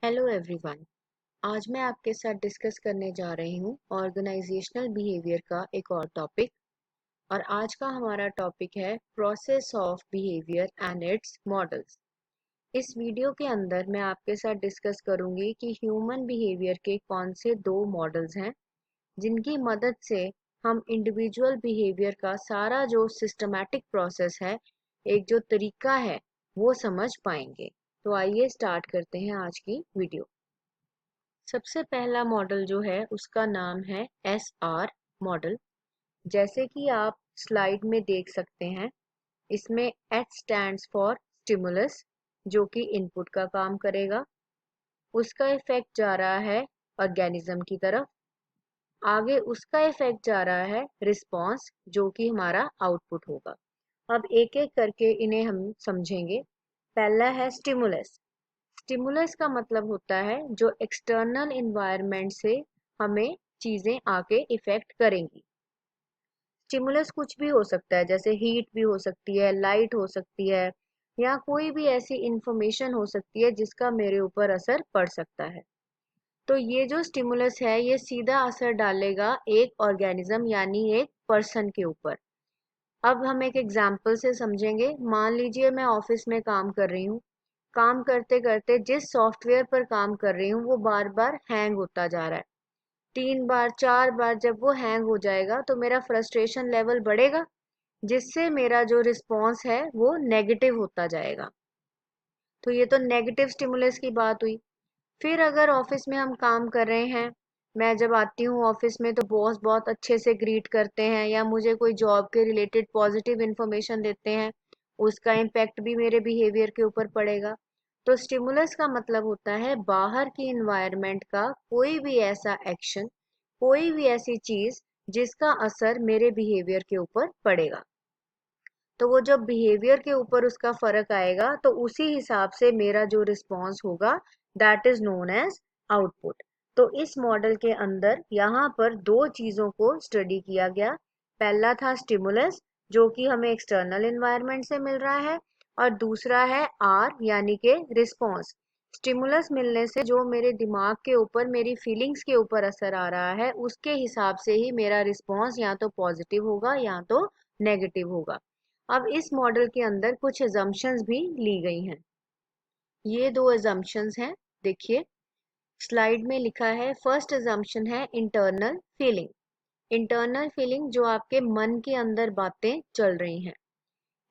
Hello everyone. आज मैं आपके साथ डिस्कस करने जा रही हूँ ऑर्गेनाइजेशनल बिहेवियर का एक और टॉपिक। और आज का हमारा टॉपिक है process of behaviour and it's models. इस वीडियो के अंदर मैं आपके साथ डिस्कस करूंगी कि ह्यूमन बिहेवियर के कौन से दो मॉडल्स हैं जिनकी मदद से हम इंडिविजुअल बिहेवियर का सारा जो सिस्टमैटिक प्रोसेस है, एक जो तरीका है, वो समझ पाएंगे। तो आइए स्टार्ट करते हैं आज की वीडियो। सबसे पहला मॉडल जो है उसका नाम है SR मॉडल। जैसे कि आप स्लाइड में देख सकते हैं, इसमें H स्टैंड्स फॉर स्टिमुलस, जो कि इनपुट का काम करेगा। उसका इफेक्ट जा रहा है ऑर्गेनिज्म की तरफ। आगे उसका इफेक्ट जा रहा है रिस्पॉन्स, जो कि हमारा आउटपुट होगा। अब एक एक करके इन्हें हम समझेंगे। पहला है स्टिमुलस। स्टिमुलस का मतलब होता है जो एक्सटर्नल इन्वायरमेंट से हमें चीजें आके इफेक्ट करेंगी। स्टिमुलस कुछ भी हो सकता है, जैसे हीट भी हो सकती है, लाइट हो सकती है, या कोई भी ऐसी इंफॉर्मेशन हो सकती है जिसका मेरे ऊपर असर पड़ सकता है। तो ये जो स्टिमुलस है ये सीधा असर डालेगा एक ऑर्गेनिज्म यानी एक पर्सन के ऊपर। अब हम एक एग्जाम्पल से समझेंगे। मान लीजिए मैं ऑफिस में काम कर रही हूँ। काम करते करते जिस सॉफ्टवेयर पर काम कर रही हूँ वो बार बार हैंग होता जा रहा है। 3 बार 4 बार जब वो हैंग हो जाएगा तो मेरा फ्रस्ट्रेशन लेवल बढ़ेगा, जिससे मेरा जो रिस्पॉन्स है वो नेगेटिव होता जाएगा। तो ये तो नेगेटिव स्टिमुलस की बात हुई। फिर अगर ऑफिस में हम काम कर रहे हैं, मैं जब आती हूँ ऑफिस में तो बॉस बहुत अच्छे से ग्रीट करते हैं या मुझे कोई जॉब के रिलेटेड पॉजिटिव इंफॉर्मेशन देते हैं, उसका इम्पैक्ट भी मेरे बिहेवियर के ऊपर पड़ेगा। तो स्टिमुलस का मतलब होता है बाहर की इन्वायरमेंट का कोई भी ऐसा एक्शन, कोई भी ऐसी चीज जिसका असर मेरे बिहेवियर के ऊपर पड़ेगा। तो वो जब बिहेवियर के ऊपर उसका फर्क आएगा तो उसी हिसाब से मेरा जो रिस्पॉन्स होगा, that is known as output. तो इस मॉडल के अंदर यहाँ पर दो चीजों को स्टडी किया गया। पहला था स्टिमुलस, जो कि हमें एक्सटर्नल एनवायरनमेंट से मिल रहा है, और दूसरा है आर यानी कि रिस्पॉन्स। स्टिमुलस मिलने से जो मेरे दिमाग के ऊपर, मेरी फीलिंग्स के ऊपर असर आ रहा है, उसके हिसाब से ही मेरा रिस्पॉन्स या तो पॉजिटिव होगा या तो नेगेटिव होगा। अब इस मॉडल के अंदर कुछ assumptions भी ली गई हैं। ये दो assumptions हैं, देखिए स्लाइड में लिखा है। फर्स्ट assumption है इंटरनल फीलिंग। इंटरनल फीलिंग जो आपके मन के अंदर बातें चल रही हैं,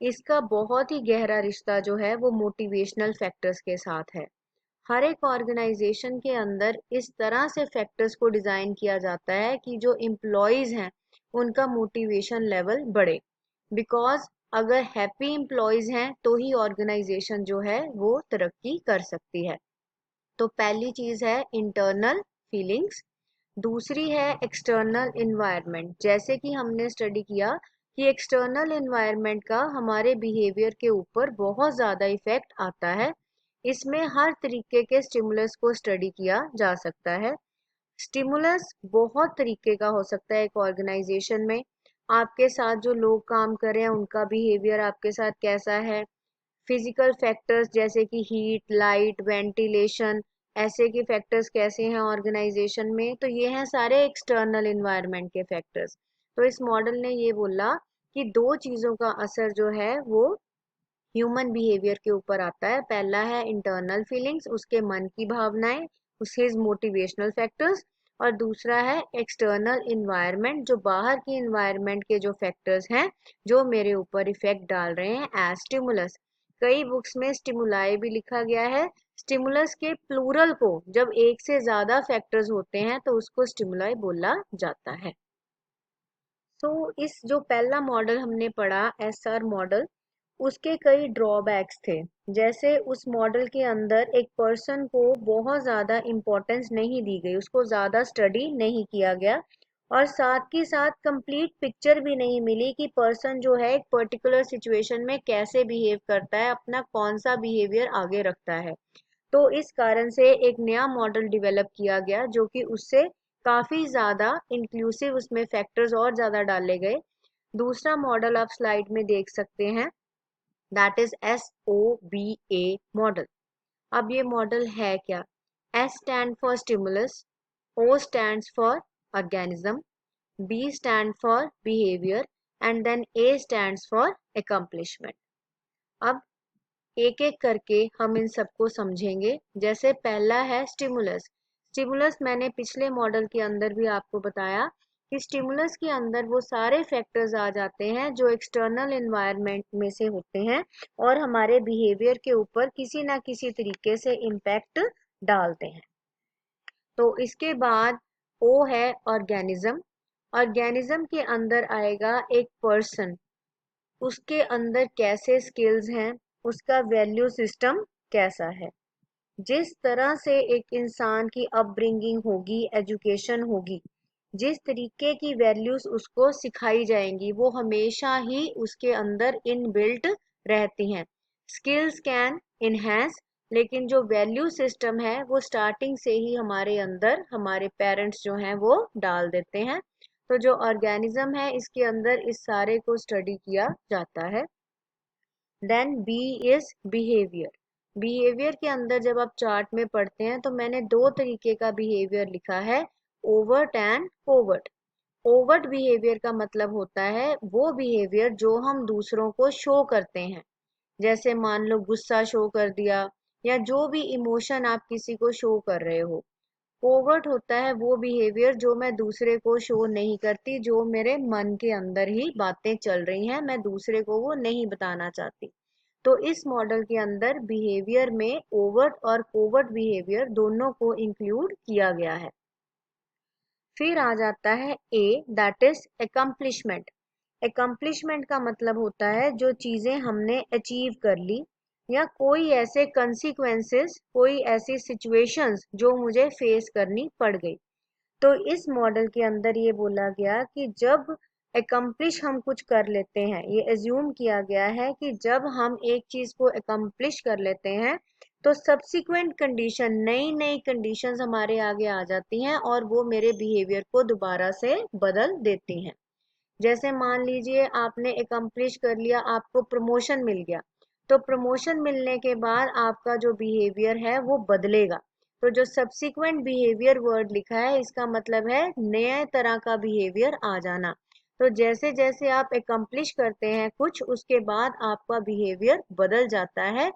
इसका बहुत ही गहरा रिश्ता जो है वो मोटिवेशनल फैक्टर्स के साथ है। हर एक ऑर्गेनाइजेशन के अंदर इस तरह से फैक्टर्स को डिजाइन किया जाता है कि जो एम्प्लॉयज हैं उनका मोटिवेशन लेवल बढ़े। बिकॉज अगर हैप्पी एम्प्लॉयज हैं तो ही ऑर्गेनाइजेशन जो है वो तरक्की कर सकती है। तो पहली चीज है इंटरनल फीलिंग्स। दूसरी है एक्सटर्नल इन्वायरमेंट। जैसे कि हमने स्टडी किया कि एक्सटर्नल इन्वायरमेंट का हमारे बिहेवियर के ऊपर बहुत ज़्यादा इफेक्ट आता है। इसमें हर तरीके के स्टिमुलस को स्टडी किया जा सकता है। स्टिमुलस बहुत तरीके का हो सकता है एक ऑर्गेनाइजेशन में। आपके साथ जो लोग काम कर रहे हैं उनका बिहेवियर आपके साथ कैसा है। फिजिकल फैक्टर्स जैसे कि हीट, लाइट, वेंटिलेशन, ऐसे के फैक्टर्स कैसे हैं ऑर्गेनाइजेशन में, तो ये हैं सारे एक्सटर्नल इन्वायरमेंट के फैक्टर्स। तो इस मॉडल ने ये बोला कि दो चीज़ों का असर जो है वो ह्यूमन बिहेवियर के ऊपर आता है। पहला है इंटरनल फीलिंग्स, उसके मन की भावनाएं, उसके मोटिवेशनल फैक्टर्स। और दूसरा है एक्सटर्नल इन्वायरमेंट, जो बाहर की इन्वायरमेंट के जो फैक्टर्स हैं जो मेरे ऊपर इफेक्ट डाल रहे हैं एज स्टिमुलस। कई बुक्स में स्टिमुलाई भी लिखा गया है। स्टिमुलस के प्लूरल को जब एक से ज्यादा फैक्टर्स होते हैं तो उसको स्टिमुलाई बोला जाता है। तो इस जो पहला मॉडल हमने पढ़ा एसआर मॉडल, उसके कई ड्रॉबैक्स थे। जैसे उस मॉडल के अंदर एक पर्सन को बहुत ज़्यादा इम्पोर्टेंस नहीं दी गई, उसको ज़्यादा स्टडी नहीं किया गया, और साथ ही साथ कंप्लीट पिक्चर भी नहीं मिली कि पर्सन जो है एक पर्टिकुलर सिचुएशन में कैसे बिहेव करता है, अपना कौन सा बिहेवियर आगे रखता है। तो इस कारण से एक नया मॉडल डिवेलप किया गया जो कि उससे काफ़ी ज़्यादा इंक्लूसिव, उसमें फैक्टर्स और ज़्यादा डाले गए। दूसरा मॉडल आप स्लाइड में देख सकते हैं, दैट इज SOBA मॉडल। अब ये मॉडल है क्या? S stands for stimulus, O stands for organism, B stands for behavior and then A stands for accomplishment. अब एक एक करके हम इन सबको समझेंगे. जैसे पहला है स्टिमुलस. स्टिमुलस मैंने पिछले मॉडल के अंदर भी आपको बताया कि स्टिमुलस के अंदर वो सारे फैक्टर्स आ जाते हैं जो एक्सटर्नल एनवायरनमेंट में से होते हैं और हमारे बिहेवियर के ऊपर किसी ना किसी तरीके से इम्पैक्ट डालते हैं. तो इसके बाद ओ है ऑर्गेनिज्म. ऑर्गेनिज्म के अंदर आएगा एक पर्सन. उसके अंदर कैसे स्किल्स हैं, उसका वैल्यू सिस्टम कैसा है. जिस तरह से एक इंसान की अपब्रिंगिंग होगी, एजुकेशन होगी, जिस तरीके की वैल्यूज उसको सिखाई जाएंगी वो हमेशा ही उसके अंदर इनबिल्ट रहती हैं. स्किल्स कैन इनहेंस, लेकिन जो वैल्यू सिस्टम है वो स्टार्टिंग से ही हमारे अंदर हमारे पेरेंट्स जो हैं वो डाल देते हैं. तो जो ऑर्गेनिज्म है इसके अंदर इस सारे को स्टडी किया जाता है. Then B is behaviour. Behaviour के अंदर जब आप चार्ट में पढ़ते हैं तो मैंने दो तरीके का बिहेवियर लिखा है, overt and covert. Overt behaviour का मतलब होता है वो बिहेवियर जो हम दूसरों को शो करते हैं. जैसे मान लो गुस्सा शो कर दिया या जो भी इमोशन आप किसी को शो कर रहे हो. कोवर्ट होता है वो बिहेवियर जो मैं दूसरे को शो नहीं करती, जो मेरे मन के अंदर ही बातें चल रही हैं, मैं दूसरे को वो नहीं बताना चाहती. तो इस मॉडल के अंदर बिहेवियर में ओवर्ट और कोवर्ट बिहेवियर दोनों को इंक्लूड किया गया है. फिर आ जाता है ए, दैट इज अकम्प्लिशमेंट. अकम्प्लिशमेंट का मतलब होता है जो चीजें हमने अचीव कर ली या कोई ऐसे कंसीक्वेंसेस, कोई ऐसी सिचुएशंस जो मुझे फेस करनी पड़ गई. तो इस मॉडल के अंदर ये बोला गया कि जब अकम्प्लिश हम कुछ कर लेते हैं, ये एज्यूम किया गया है कि जब हम एक चीज को अकम्प्लिश कर लेते हैं तो सब्सिक्वेंट कंडीशन, नई नई कंडीशंस हमारे आगे आ जाती हैं और वो मेरे बिहेवियर को दोबारा से बदल देती हैं. जैसे मान लीजिए आपने अकम्प्लिश कर लिया, आपको प्रमोशन मिल गया, तो प्रमोशन मिलने के बाद आपका जो बिहेवियर है वो बदलेगा. तो जो सब्सिक्वेंट बिहेवियर वर्ड लिखा है इसका मतलब है नए तरह का बिहेवियर आ जाना. तो जैसे जैसे आप अकम्प्लिश करते हैं कुछ, उसके बाद आपका बिहेवियर बदल जाता है.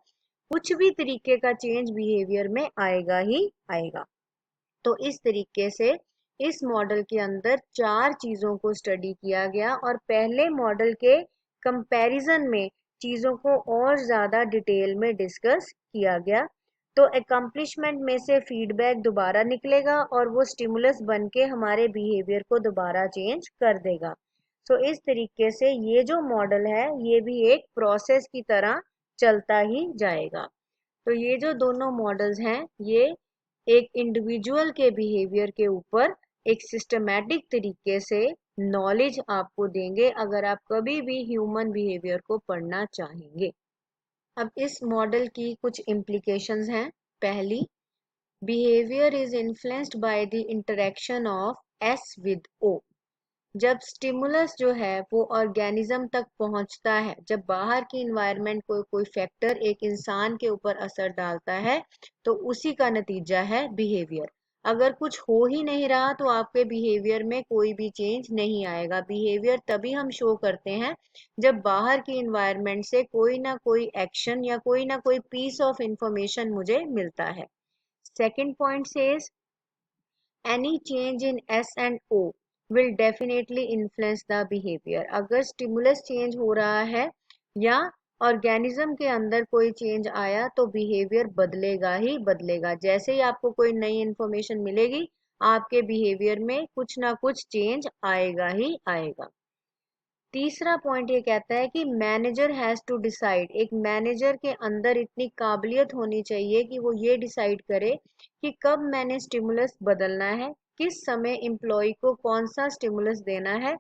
कुछ भी तरीके का चेंज बिहेवियर में आएगा ही आएगा. तो इस तरीके से इस मॉडल के अंदर चार चीजों को स्टडी किया गया और पहले मॉडल के कंपैरिजन में चीजों को और ज्यादा डिटेल में डिस्कस किया गया. तो अकम्प्लिशमेंट में से फीडबैक दोबारा निकलेगा और वो स्टिमुलस बन के हमारे बिहेवियर को दोबारा चेंज कर देगा. सो इस तरीके से ये जो मॉडल है ये भी एक प्रोसेस की तरह चलता ही जाएगा. तो ये जो दोनों मॉडल्स हैं ये एक इंडिविजुअल के बिहेवियर के ऊपर एक सिस्टमैटिक तरीके से नॉलेज आपको देंगे अगर आप कभी भी ह्यूमन बिहेवियर को पढ़ना चाहेंगे. अब इस मॉडल की कुछ इम्प्लीकेशंस हैं. पहली, behaviour is influenced by the interaction of S with O. जब स्टिमुलस जो है वो ऑर्गेनिज्म तक पहुंचता है, जब बाहर की इन्वायरमेंट कोई फैक्टर एक इंसान के ऊपर असर डालता है तो उसी का नतीजा है बिहेवियर. अगर कुछ हो ही नहीं रहा तो आपके बिहेवियर में कोई भी चेंज नहीं आएगा. बिहेवियर तभी हम शो करते हैं जब बाहर की इन्वायरमेंट से कोई ना कोई एक्शन या कोई ना कोई पीस ऑफ इंफॉर्मेशन मुझे मिलता है. Second point says any change in S and O will definitely influence the behavior. अगर स्टिमुलस चेंज हो रहा है या ऑर्गेनिज्म के अंदर कोई चेंज आया तो बिहेवियर बदलेगा ही बदलेगा. जैसे ही आपको कोई नई इंफॉर्मेशन मिलेगी आपके बिहेवियर में कुछ ना कुछ चेंज आएगा ही आएगा. तीसरा पॉइंट ये कहता है कि मैनेजर हैज टू डिसाइड. एक मैनेजर के अंदर इतनी काबिलियत होनी चाहिए कि वो ये डिसाइड करे कि कब मैंने स्टिमुलस बदलना है, किस समय एम्प्लॉय को कौन सा स्टिमुलस देना है,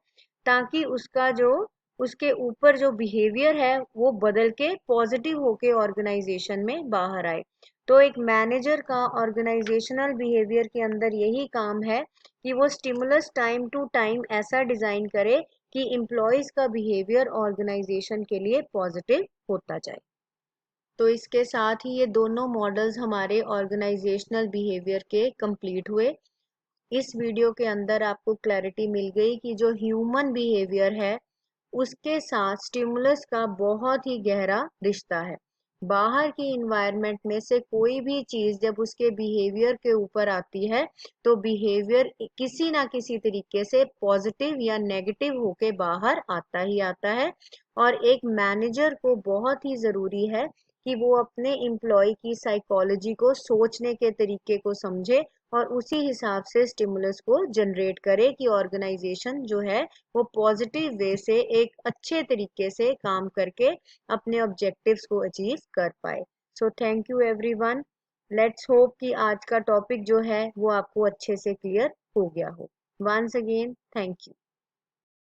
ताकि उसका जो उसके ऊपर जो बिहेवियर है वो बदल के पॉजिटिव होके ऑर्गेनाइजेशन में बाहर आए. तो एक मैनेजर का ऑर्गेनाइजेशनल बिहेवियर के अंदर यही काम है कि वो स्टिमुलस टाइम टू टाइम ऐसा डिजाइन करे कि एम्प्लॉयज का बिहेवियर ऑर्गेनाइजेशन के लिए पॉजिटिव होता जाए. तो इसके साथ ही ये दोनों मॉडल्स हमारे ऑर्गेनाइजेशनल बिहेवियर के कंप्लीट हुए। इस वीडियो के अंदर आपको क्लैरिटी मिल गई कि जो ह्यूमन बिहेवियर है उसके साथ स्टिमुलस का बहुत ही गहरा रिश्ता है। बाहर की इन्वायरमेंट में से कोई भी चीज जब उसके बिहेवियर के ऊपर आती है तो बिहेवियर किसी ना किसी तरीके से पॉजिटिव या नेगेटिव होके बाहर आता ही आता है। और एक मैनेजर को बहुत ही जरूरी है कि वो अपने एम्प्लॉय की साइकोलॉजी को, सोचने के तरीके को समझे और उसी हिसाब से स्टिमुलस को जनरेट करे कि ऑर्गेनाइजेशन जो है वो पॉजिटिव वे से एक अच्छे तरीके से काम करके अपने ऑब्जेक्टिव्स को अचीव कर पाए। So thank you everyone. Let's hope कि आज का टॉपिक जो है वो आपको अच्छे से क्लियर हो गया हो। Once again thank you.